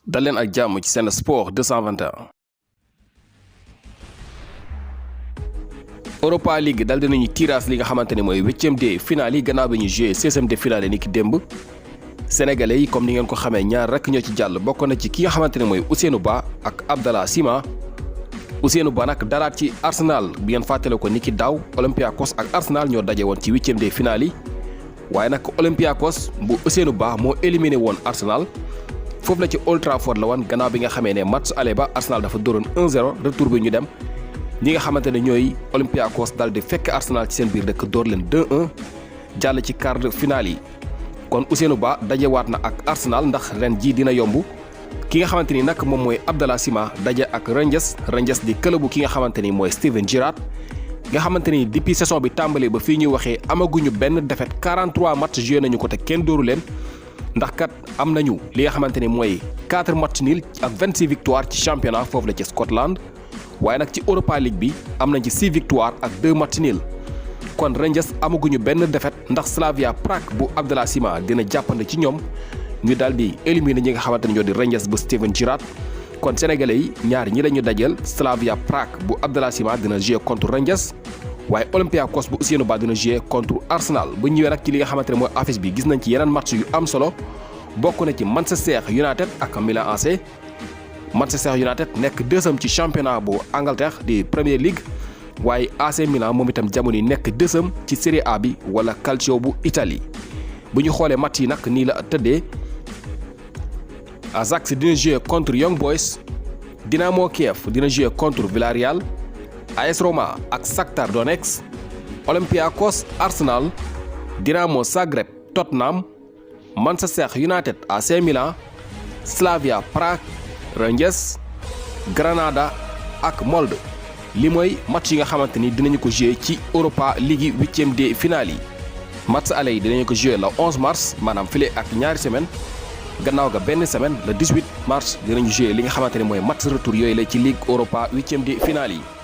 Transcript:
dal leen ak jàmm ci Sen Sport 221. Europa League dal dinañu tirage li nga xamante ne mooy 8e de finale yi gannaaw bi ñu joué 16e de finale ni ki démb. Sénégalais yi comme ni ngeen ko xamee ñaar rek ñoo ci jàll bokk na ci ki nga xamante ne mooy Ousseynou Ba ak Abdallah Sima. Ousseynou Ba nag dalaat ci Arsenal bi ngeen fàttale ko ni ki daaw Olympiakos ak Arsenal ñoo daje woon ci 8e de finale yi waaye nag Olympiakos bu Ousseynou Ba moo éliminé woon Arsenal. foofu la ci Old Trafford la woon gannaaw bi nga xamee ne match aller ba Arsenal dafa dóoroon 1-0 retour bi ñu dem ñi nga xamante ne ñooy Olympiakos daal di fekk Arsenal ci seen biir dëkk dóor leen 2-1 jàll ci quart de finale yi. kon Ousseynou Ba dajewaat na ak Arsenal ndax ren jii dina yomb ki nga xamante ni nag moom mooy Abdallah Sima daje ak Rangers di këlëbu ki nga xamante ni mooy Steven Gerrard nga xamante ni depuis saison bi tàmbalee ba fii ñuy waxee amaguñu benn défaite 43 match joué nañu ko te kenn dóoru leen. ndax kat am nañu li nga xamante ni mooy 4 match nul ak 26 victoire ci championnat foofu la ci Scotland waaye nag ci Europa League bi am nañ ci 6 victoire ak 2 match nul kon Rangers amaguñu benn défaite ndax Slavia Prague bu Abdallah Sima dina jàppande ci ñoom ñu daal di éliminer ñi nga xamante ne ñoo di Rangers bu Steven Gerrard kon sénégalais yi ñaar ñi la ñu dajeel Slavia Prague bu Abdallah Sima dina jouer contre Rangers. waaye Olympiakos bu Ousseynou Ba dina jouer contre Arsenal bu ñëwee nag ci li nga xamante ne mooy affiche bi gis nañ ci yeneen match yu am solo bokk na ci Manchester United ak Milan AC. Manchester United nekk deuxième ci championnat bu Angleterre di Premier League waaye AC Milan moom itam jamono yi nekk deuxième ci Serie A bi wala Calcio bu Italie. bu ñu xoolee match yi nag nii la tëddee Ajax dina jouer contre Young Boys, Dynamo Kiev dina jouer contre Villarreal. AS Roma ak Shakhtar Donetsk, Olympiakos Arsenal, Dinamo Zagreb Tottenham, Manchester United AC Milan, Slavia Prague Rangers, Granada ak Molde. li mooy match yi nga xamante ni dinañu ko jouer ci Europa League 8e de finale yi. match aller yi dinañu ko jouer le 11 mars maanaam file ak ñaari semaine gannaaw ga benn semaine le 18 mars dinañu jouer li nga xamante ne mooy match retour yooyu la ci Ligue Europa 8e de finale yi.